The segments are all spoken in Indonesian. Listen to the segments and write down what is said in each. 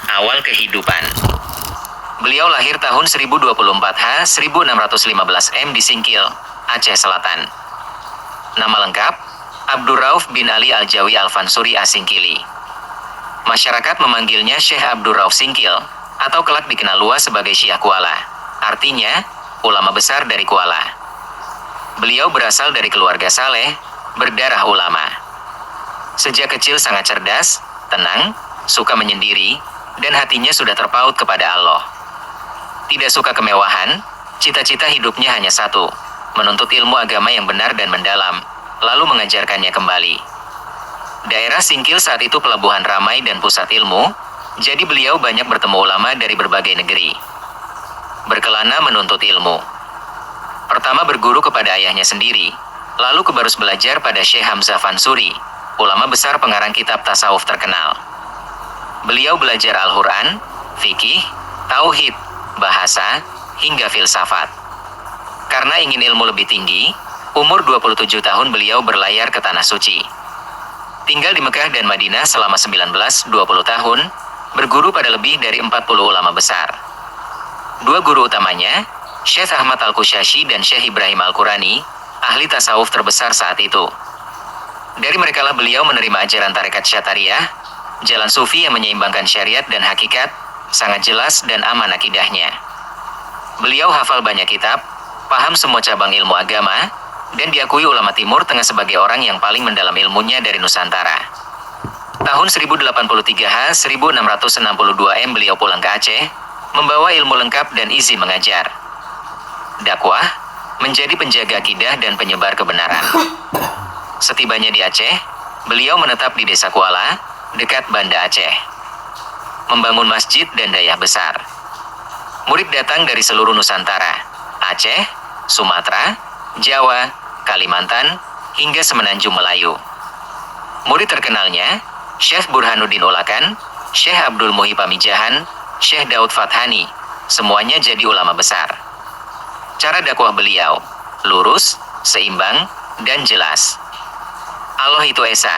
Awal kehidupan. Beliau lahir tahun 1024 1615 M di Singkil, Aceh Selatan. Nama lengkap, Abdurrauf bin Ali Al-Jawi Al-Fansuri As-Singkili. Masyarakat memanggilnya Syekh Abdurrauf Singkil, atau kelak dikenal luas sebagai Syekh Kuala. Artinya, ulama besar dari Kuala. Beliau berasal dari keluarga saleh, berdarah ulama. Sejak kecil sangat cerdas, tenang, suka menyendiri, dan hatinya sudah terpaut kepada Allah. Tidak suka kemewahan, cita-cita hidupnya hanya satu, menuntut ilmu agama yang benar dan mendalam, lalu mengajarkannya kembali. Daerah Singkil saat itu pelabuhan ramai dan pusat ilmu, jadi beliau banyak bertemu ulama dari berbagai negeri. Berkelana menuntut ilmu. Pertama berguru kepada ayahnya sendiri, lalu kebarus belajar pada Syekh Hamzah Fansuri, ulama besar pengarang kitab tasawuf terkenal. Beliau belajar Al-Quran, fikih, tauhid, bahasa, hingga filsafat. Karena ingin ilmu lebih tinggi, umur 27 tahun beliau berlayar ke Tanah Suci. Tinggal di Mekah dan Madinah selama 19-20 tahun, berguru pada lebih dari 40 ulama besar. Dua guru utamanya, Syekh Ahmad Al-Kushashi dan Syekh Ibrahim Al-Qurani, ahli tasawuf terbesar saat itu. Dari merekalah beliau menerima ajaran tarekat Syatariah, jalan sufi yang menyeimbangkan syariat dan hakikat, sangat jelas dan aman akidahnya. Beliau hafal banyak kitab, paham semua cabang ilmu agama, dan diakui ulama Timur Tengah sebagai orang yang paling mendalam ilmunya dari Nusantara. Tahun 1083 1662 M beliau pulang ke Aceh, membawa ilmu lengkap dan izin mengajar. Dakwah, menjadi penjaga akidah dan penyebar kebenaran. Setibanya di Aceh, beliau menetap di Desa Kuala, dekat Banda Aceh. Membangun masjid dan dayah besar. Murid datang dari seluruh Nusantara, Aceh, Sumatera, Jawa, Kalimantan, hingga Semenanjung Melayu. Murid terkenalnya, Syekh Burhanuddin Ulakan, Syekh Abdul Muhyi Pamijahan, Syekh Daud Fathani, semuanya jadi ulama besar. Cara dakwah beliau, lurus, seimbang, dan jelas. Allah itu Esa,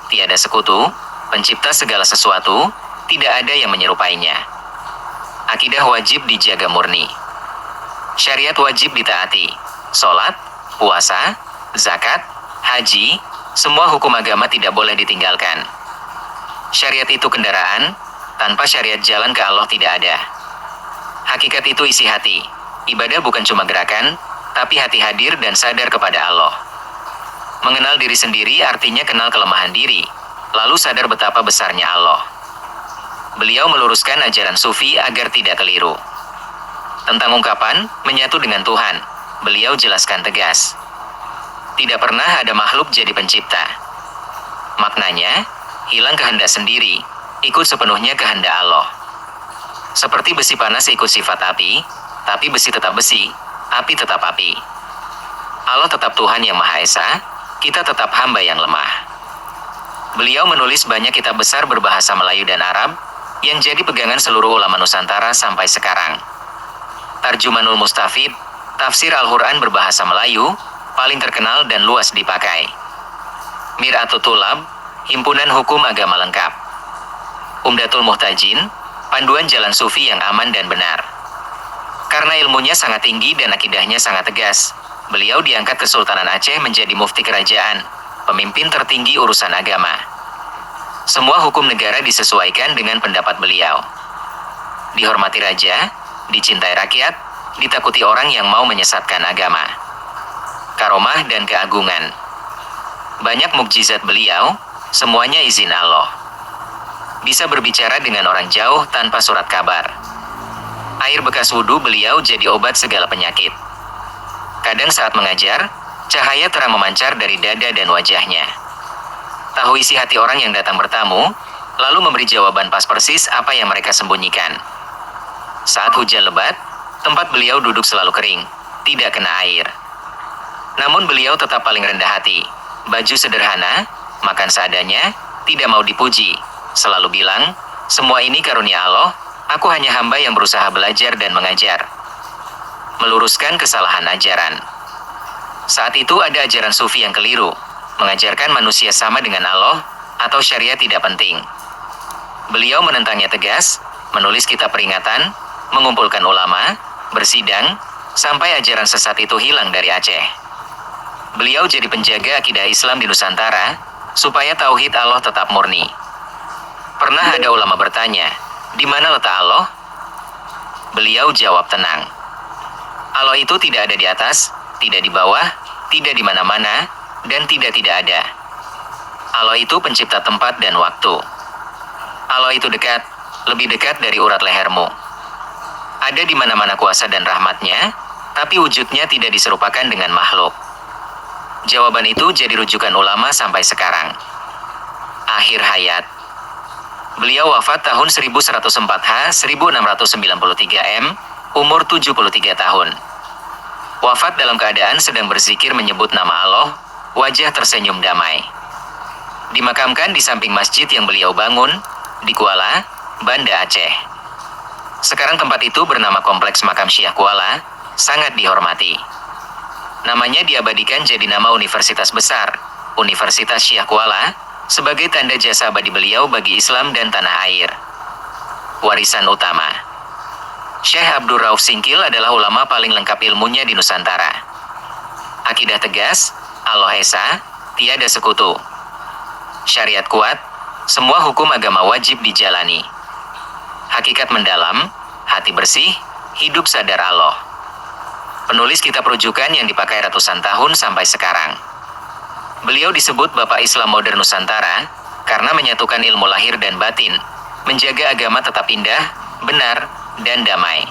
tiada sekutu, pencipta segala sesuatu, tidak ada yang menyerupainya. Akidah wajib dijaga murni. Syariat wajib ditaati. Sholat, puasa, zakat, haji, semua hukum agama tidak boleh ditinggalkan. Syariat itu kendaraan, tanpa syariat jalan ke Allah tidak ada. Hakikat itu isi hati. Ibadah bukan cuma gerakan, tapi hati hadir dan sadar kepada Allah. Mengenal diri sendiri artinya kenal kelemahan diri, lalu sadar betapa besarnya Allah. Beliau meluruskan ajaran sufi agar tidak keliru. Tentang ungkapan, menyatu dengan Tuhan, beliau jelaskan tegas. Tidak pernah ada makhluk jadi pencipta. Maknanya, hilang kehendak sendiri, ikut sepenuhnya kehendak Allah. Seperti besi panas ikut sifat api, tapi besi tetap besi, api tetap api. Allah tetap Tuhan yang Maha Esa, kita tetap hamba yang lemah. Beliau menulis banyak kitab besar berbahasa Melayu dan Arab, yang jadi pegangan seluruh ulama Nusantara sampai sekarang. Tarjumanul Mustafid, tafsir Al-Quran berbahasa Melayu, paling terkenal dan luas dipakai. Mir'atut Tulab, himpunan hukum agama lengkap. Umdatul Muhtajin, panduan jalan sufi yang aman dan benar. Karena ilmunya sangat tinggi dan akidahnya sangat tegas, beliau diangkat Kesultanan Aceh menjadi mufti kerajaan, pemimpin tertinggi urusan agama. Semua hukum negara disesuaikan dengan pendapat beliau. Dihormati raja, dicintai rakyat, ditakuti orang yang mau menyesatkan agama. Karomah dan keagungan. Banyak mukjizat beliau, semuanya izin Allah. Bisa berbicara dengan orang jauh tanpa surat kabar. Air bekas wudhu beliau jadi obat segala penyakit. Kadang saat mengajar, cahaya terang memancar dari dada dan wajahnya. Tahu isi hati orang yang datang bertamu, lalu memberi jawaban pas persis apa yang mereka sembunyikan. Saat hujan lebat, tempat beliau duduk selalu kering, tidak kena air. Namun beliau tetap paling rendah hati, baju sederhana, makan seadanya, tidak mau dipuji, selalu bilang, semua ini karunia Allah, aku hanya hamba yang berusaha belajar dan mengajar. Meluruskan kesalahan ajaran. Saat itu ada ajaran sufi yang keliru, mengajarkan manusia sama dengan Allah, atau syariat tidak penting. Beliau menentangnya tegas, menulis kitab peringatan, mengumpulkan ulama, bersidang, sampai ajaran sesat itu hilang dari Aceh. Beliau jadi penjaga akidah Islam di Nusantara, supaya tauhid Allah tetap murni. Pernah ada ulama bertanya, di mana letak Allah? Beliau jawab tenang. Allah itu tidak ada di atas, tidak di bawah, tidak di mana-mana, dan tidak ada. Allah itu pencipta tempat dan waktu. Allah itu dekat, lebih dekat dari urat lehermu. Ada di mana-mana kuasa dan rahmatnya, tapi wujudnya tidak diserupakan dengan makhluk. Jawaban itu jadi rujukan ulama sampai sekarang. Akhir hayat. Beliau wafat tahun 1104 H, 1693 M, umur 73 tahun. Wafat dalam keadaan sedang berzikir menyebut nama Allah, wajah tersenyum damai. Dimakamkan di samping masjid yang beliau bangun, di Kuala, Banda Aceh. Sekarang tempat itu bernama Kompleks Makam Syekh Kuala, sangat dihormati. Namanya diabadikan jadi nama universitas besar, Universitas Syekh Kuala, sebagai tanda jasa abadi beliau bagi Islam dan tanah air. Warisan utama. Syekh Abdul Rauf Singkil adalah ulama paling lengkap ilmunya di Nusantara. Akidah tegas, Allah Esa, tiada sekutu. Syariat kuat, semua hukum agama wajib dijalani. Hakikat mendalam, hati bersih, hidup sadar Allah. Penulis kitab rujukan yang dipakai ratusan tahun sampai sekarang. Beliau disebut Bapak Islam Modern Nusantara, karena menyatukan ilmu lahir dan batin, menjaga agama tetap indah, benar, dan damai.